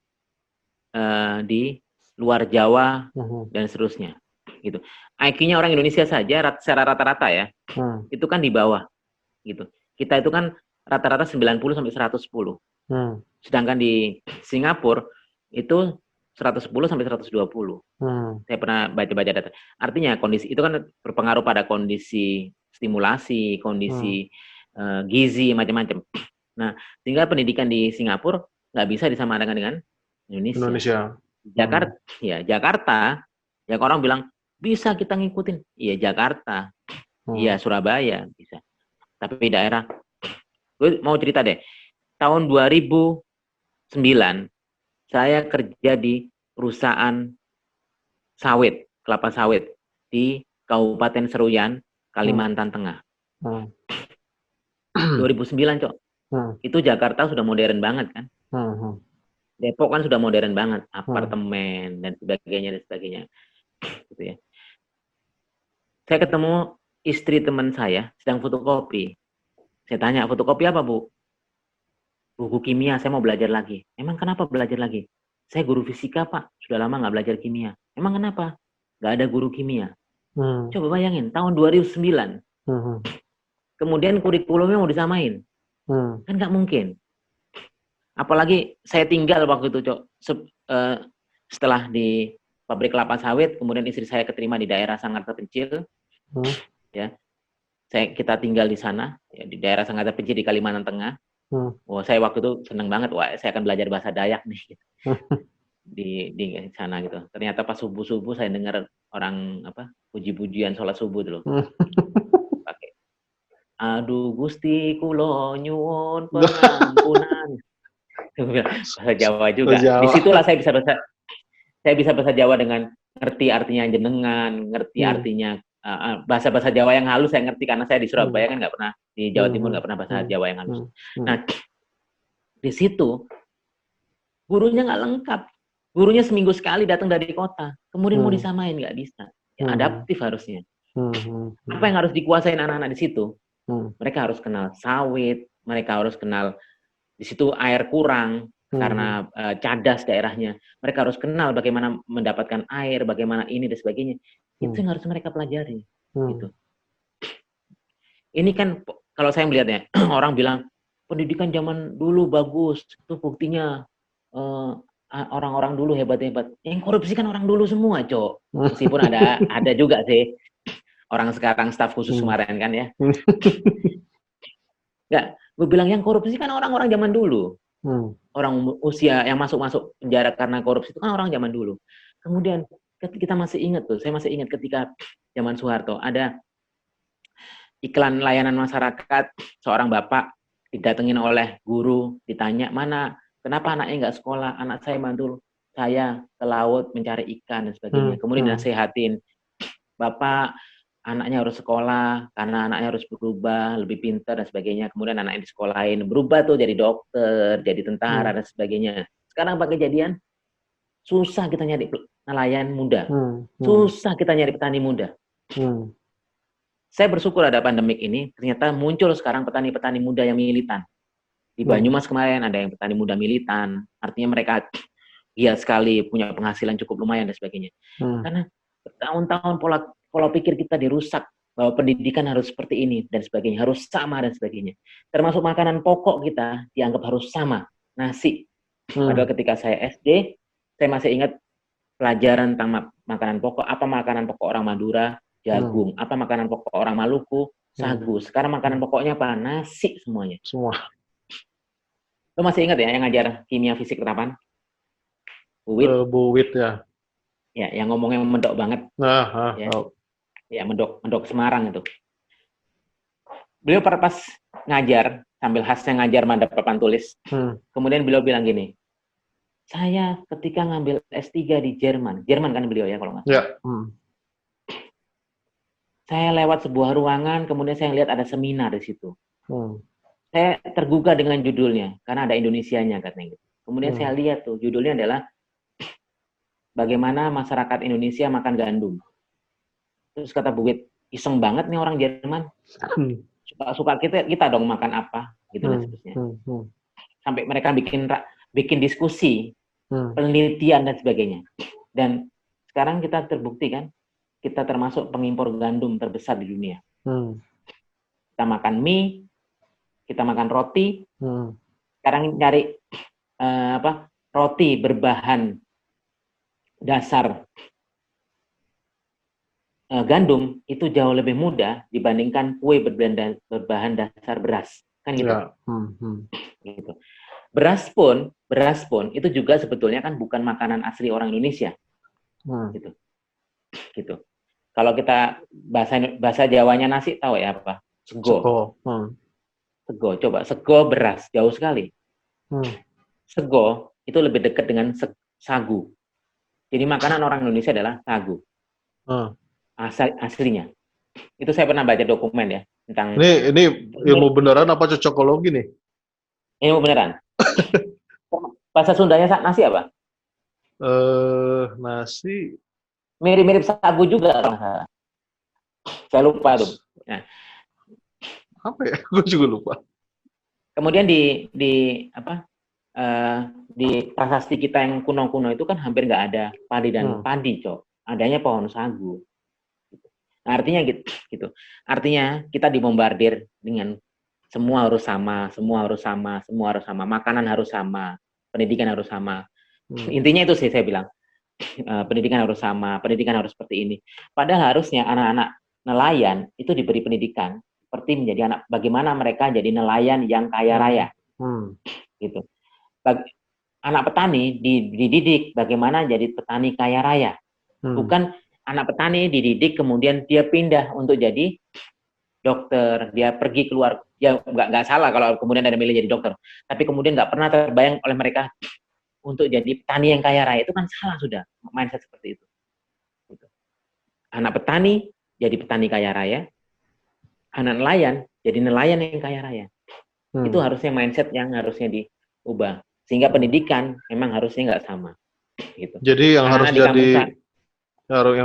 di luar Jawa dan seterusnya, gitu. IQ-nya orang Indonesia saja secara rata-rata ya, itu kan di bawah, gitu. Kita itu kan rata-rata 90 sampai 110. Sedangkan di Singapura itu 110 sampai 120. Saya pernah baca-baca data. Artinya kondisi itu kan berpengaruh pada kondisi stimulasi, kondisi gizi, macam-macam. Nah, sehingga pendidikan di Singapura nggak bisa disamakan dengan Indonesia. Jakarta, ya orang bilang bisa kita ngikutin. Iya Jakarta, iya Surabaya bisa. Tapi daerah, gue mau cerita deh. Tahun 2009 saya kerja di perusahaan sawit, kelapa sawit di Kabupaten Seruyan, Kalimantan Tengah. 2009, Cok. Itu Jakarta sudah modern banget kan. Depok kan sudah modern banget, apartemen dan sebagainya. Gitu ya. Saya ketemu istri teman saya sedang fotokopi. Saya tanya, fotokopi apa, Bu? Buku kimia, saya mau belajar lagi. Emang kenapa belajar lagi? Saya guru fisika, Pak. Sudah lama nggak belajar kimia. Emang kenapa? Nggak ada guru kimia. Coba bayangin, tahun 2009. Kemudian kurikulumnya mau disamain. Kan nggak mungkin. Apalagi saya tinggal waktu itu, Cok. Setelah di pabrik kelapa sawit, kemudian istri saya keterima di daerah sangat terpencil. Ya. Kita tinggal di sana, ya, di daerah sangat terpencil di Kalimantan Tengah. Wah, saya waktu itu senang banget. Wah, saya akan belajar bahasa Dayak nih. Gitu. di sana gitu. Ternyata pas subuh saya dengar orang puji-pujian sholat subuh dulu. Pakai aduh Gusti kulo nyuwun pengampunan. Bahasa Jawa juga. Disitulah saya bisa bahasa Jawa dengan ngerti artinya jenengan, ngerti artinya bahasa-bahasa Jawa yang halus saya ngerti karena saya di Surabaya kan nggak pernah, di Jawa Timur nggak pernah bahasa Jawa yang halus. Nah, di situ gurunya nggak lengkap. Gurunya seminggu sekali datang dari kota, kemudian mau disamain nggak bisa. Ya, adaptif harusnya. Apa yang harus dikuasain anak-anak di situ? Mereka harus kenal sawit, mereka harus kenal di situ air kurang karena cadas daerahnya. Mereka harus kenal bagaimana mendapatkan air, bagaimana ini dan sebagainya. Itu yang harus mereka pelajari. Gitu. Ini kan kalau saya melihatnya, orang bilang pendidikan zaman dulu bagus, itu buktinya orang-orang dulu hebat-hebat. Yang korupsi kan orang dulu semua, Cok. Meskipun ada juga sih orang sekarang staf khusus kemarin kan ya. Nggak, gue bilang yang korupsi kan orang-orang zaman dulu. Orang usia yang masuk penjara karena korupsi itu kan orang zaman dulu. Kemudian kita masih ingat tuh, saya masih ingat ketika zaman Soeharto ada iklan layanan masyarakat, seorang bapak didatengin oleh guru, ditanya kenapa anaknya nggak sekolah, anak saya bantu saya ke laut mencari ikan dan sebagainya. Kemudian nasihatin, bapak anaknya harus sekolah karena anaknya harus berubah, lebih pintar dan sebagainya. Kemudian anaknya disekolahin, berubah tuh jadi dokter, jadi tentara dan sebagainya. Sekarang apa kejadian? Susah kita nyari nelayan muda. Susah kita nyari petani muda. Saya bersyukur ada pandemik ini, ternyata muncul sekarang petani-petani muda yang militan. Di Banyumas kemarin ada yang petani muda militan, artinya mereka giat sekali, punya penghasilan cukup lumayan dan sebagainya. Karena bertahun-tahun pola pikir kita dirusak, bahwa pendidikan harus seperti ini dan sebagainya, harus sama dan sebagainya. Termasuk makanan pokok kita dianggap harus sama, nasi. Padahal ketika saya SD, saya masih ingat pelajaran tentang makanan pokok, apa makanan pokok orang Madura, jagung, apa makanan pokok orang Maluku, sagu. Sekarang makanan pokoknya apa? Nasi semuanya. Semua. Lo masih ingat ya yang ngajar kimia fisik terapan? Bu Wit ya. Ya, yang ngomongnya mendok banget. Ya, mendok Semarang itu. Beliau pas ngajar, sambil khasnya ngajar mandap papan tulis. Kemudian beliau bilang gini, saya ketika ngambil S3 di Jerman kan beliau ya kalau nggak salah. Saya lewat sebuah ruangan, kemudian saya lihat ada seminar di situ. Saya tergugah dengan judulnya, karena ada Indonesianya katanya. Kemudian saya lihat tuh, judulnya adalah bagaimana masyarakat Indonesia makan gandum. Terus kata Bu Wit, iseng banget nih orang Jerman. Suka kita dong makan apa, gitu dan seterusnya. Sampai mereka bikin diskusi, penelitian dan sebagainya. Dan sekarang kita terbukti kan, kita termasuk pengimpor gandum terbesar di dunia. Kita makan mie, kita makan roti. Sekarang nyari roti berbahan dasar gandum itu jauh lebih mudah dibandingkan kue berbahan dasar beras, kan gitu. Ya. Gitu. Beras pun itu juga sebetulnya kan bukan makanan asli orang Indonesia. Gitu. Gitu. Kalau kita bahasa Jawanya nasi tahu ya apa? Sego. Sego, coba sego beras jauh sekali. Sego itu lebih dekat dengan sagu. Jadi makanan orang Indonesia adalah sagu. Aslinya. Itu saya pernah baca dokumen ya tentang. Ini ilmu beneran apa cocokologi nih? Ilmu beneran. Bahasa Sundanya nasi apa? Nasi. Mirip-mirip sagu juga kalau nggak salah. Saya lupa tuh. Nah, apa ya? Gue juga lupa. kemudian di prasasti kita yang kuno-kuno itu kan hampir nggak ada padi dan padi, Cok. Adanya pohon sagu. Nah, artinya gitu. Artinya kita dibombardir dengan semua harus sama, semua harus sama, semua harus sama. Makanan harus sama, pendidikan harus sama. Intinya itu sih saya bilang. Pendidikan harus sama, pendidikan harus seperti ini. Padahal harusnya anak-anak nelayan itu diberi pendidikan seperti menjadi anak, bagaimana mereka jadi nelayan yang kaya raya. Gitu. Anak petani dididik bagaimana jadi petani kaya raya. Bukan anak petani dididik kemudian dia pindah untuk jadi dokter, dia pergi keluar, ya nggak salah kalau kemudian ada milih jadi dokter, tapi kemudian nggak pernah terbayang oleh mereka untuk jadi petani yang kaya raya. Itu kan salah sudah mindset seperti itu. Anak petani jadi petani kaya raya, anak nelayan jadi nelayan yang kaya raya. Itu harusnya mindset yang harusnya diubah, sehingga pendidikan memang harusnya nggak sama. Gitu. Jadi yang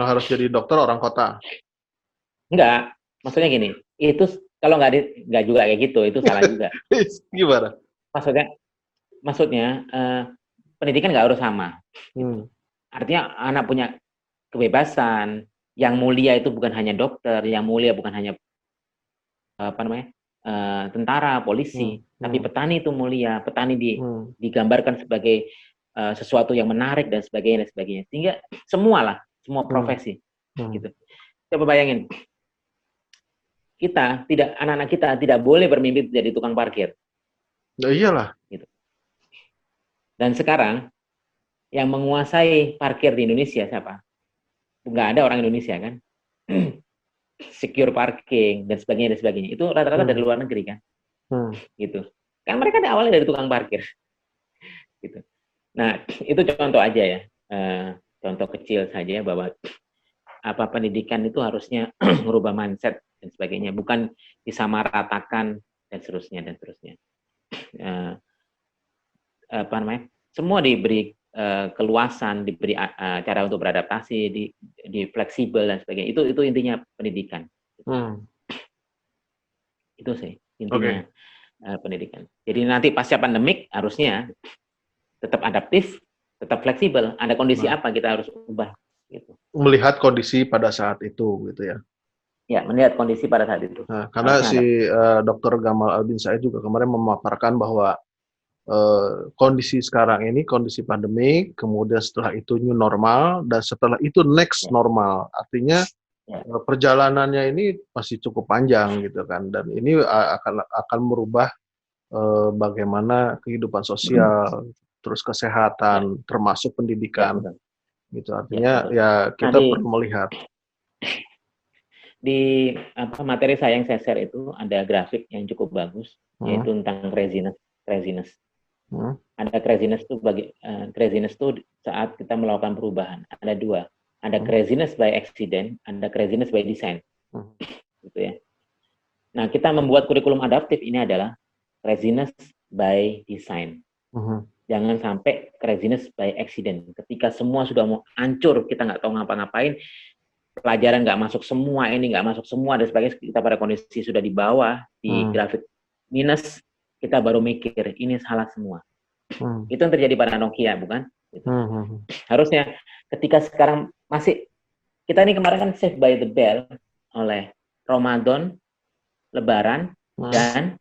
harus jadi dokter orang kota. Enggak, maksudnya gini, itu kalau nggak juga kayak gitu, itu salah juga. Gimana? Maksudnya pendidikan nggak harus sama. Artinya anak punya kebebasan. Yang mulia itu bukan hanya dokter, yang mulia bukan hanya tentara, polisi, tapi petani itu mulia. Petani digambarkan sebagai sesuatu yang menarik dan sebagainya. Sehingga semua profesi. Gitu. Coba bayangin, anak-anak kita tidak boleh bermimpi jadi tukang parkir. Ya iyalah. Gitu. Dan sekarang yang menguasai parkir di Indonesia siapa? Nggak ada orang Indonesia kan? Secure parking dan sebagainya. Itu rata-rata dari luar negeri kan? Gitu. Kan mereka awalnya dari tukang parkir. Gitu. Nah, itu contoh aja ya. Contoh kecil saja bahwa pendidikan itu harusnya merubah mindset dan sebagainya, bukan disamaratakan dan seterusnya. Semua diberi keluasan, diberi cara untuk beradaptasi, di fleksibel dan sebagainya. Itu intinya pendidikan. Itu sih intinya pendidikan. Jadi nanti pasca pandemik harusnya tetap adaptif, tetap fleksibel. Ada kondisi apa kita harus ubah. Gitu. Melihat kondisi pada saat itu, gitu ya. Ya, melihat kondisi pada saat itu. Nah, karena Dr. Gamal Albin Said juga kemarin memaparkan bahwa kondisi sekarang ini kondisi pandemi, kemudian setelah itu new normal, dan setelah itu next normal. Artinya perjalanannya ini masih cukup panjang gitu kan, dan ini akan merubah bagaimana kehidupan sosial, terus kesehatan, termasuk pendidikan. Gitu. Artinya kita perlu melihat. Di materi saya yang saya share itu ada grafik yang cukup bagus, yaitu tentang craziness. Ada craziness itu saat kita melakukan perubahan. Ada dua. Ada craziness by accident, ada craziness by design. Gitu ya. Nah, kita membuat kurikulum adaptif ini adalah craziness by design. Jangan sampai craziness by accident. Ketika semua sudah mau hancur, kita nggak tahu ngapa-ngapain, pelajaran nggak masuk semua, ini nggak masuk semua, dan sebagainya, kita pada kondisi sudah di bawah, di grafik minus, kita baru mikir, ini salah semua. Itu yang terjadi pada Nokia, bukan? Gitu. Harusnya ketika sekarang kita ini kemarin kan Saved by the Bell oleh Ramadan, Lebaran, dan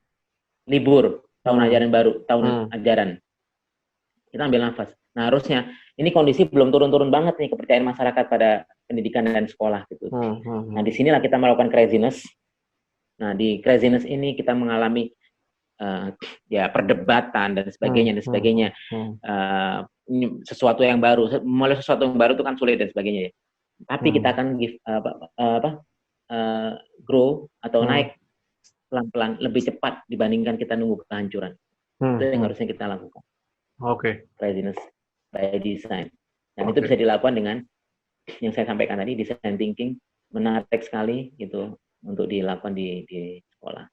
libur, tahun ajaran baru, tahun ajaran. Kita ambil nafas. Nah, harusnya ini kondisi belum turun-turun banget nih kepercayaan masyarakat pada pendidikan dan sekolah gitu. Nah, disinilah kita melakukan craziness. Nah, di craziness ini kita mengalami ya perdebatan dan sebagainya. Sesuatu yang baru, mulai sesuatu yang baru itu kan sulit dan sebagainya ya. Tapi kita akan grow atau naik pelan-pelan lebih cepat dibandingkan kita nunggu kehancuran. Itu yang harusnya kita lakukan. Craziness by design. Dan itu bisa dilakukan dengan yang saya sampaikan tadi, design thinking, menarik sekali gitu untuk dilakukan di sekolah.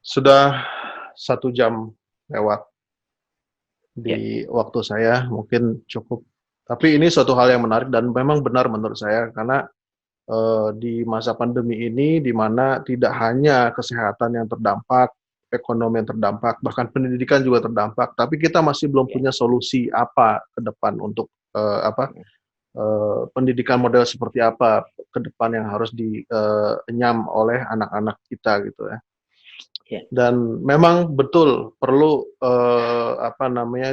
Sudah 1 jam lewat di waktu saya, mungkin cukup. Tapi ini suatu hal yang menarik dan memang benar menurut saya, karena di masa pandemi ini, di mana tidak hanya kesehatan yang terdampak, ekonomi yang terdampak, bahkan pendidikan juga terdampak, tapi kita masih belum punya solusi apa ke depan untuk pendidikan model seperti apa ke depan yang harus dienyam oleh anak-anak kita gitu ya. Dan memang betul perlu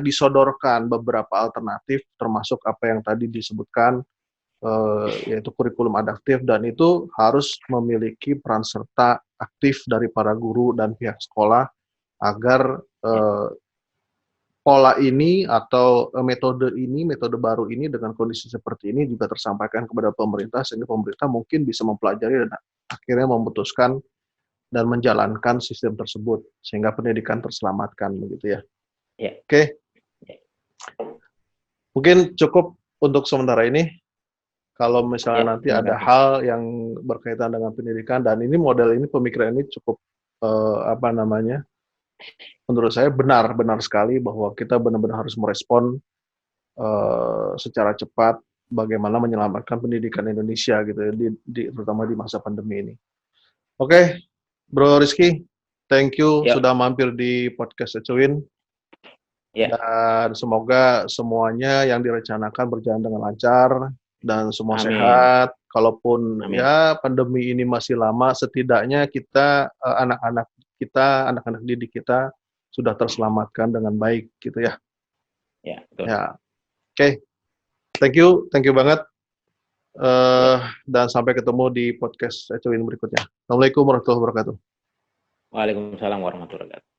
disodorkan beberapa alternatif, termasuk apa yang tadi disebutkan, yaitu kurikulum adaptif, dan itu harus memiliki peran serta aktif dari para guru dan pihak sekolah agar pola ini atau metode baru ini dengan kondisi seperti ini juga tersampaikan kepada pemerintah, sehingga pemerintah mungkin bisa mempelajari dan akhirnya memutuskan dan menjalankan sistem tersebut sehingga pendidikan terselamatkan begitu ya. Oke. Mungkin cukup untuk sementara ini. Kalau misalnya nanti ada hal yang berkaitan dengan pendidikan, dan ini model ini, pemikiran ini cukup menurut saya benar sekali bahwa kita benar-benar harus merespon secara cepat bagaimana menyelamatkan pendidikan Indonesia gitu ya, terutama di masa pandemi ini. Oke, Bro Rizky, thank you sudah mampir di podcast Ecuin. Dan semoga semuanya yang direncanakan berjalan dengan lancar dan semua sehat. Kalaupun pandemi ini masih lama, setidaknya kita anak-anak didik kita sudah terselamatkan dengan baik gitu ya. Betul. Oke. Thank you banget. Dan sampai ketemu di podcast Ecuin berikutnya. Assalamualaikum warahmatullahi wabarakatuh. Waalaikumsalam warahmatullahi wabarakatuh.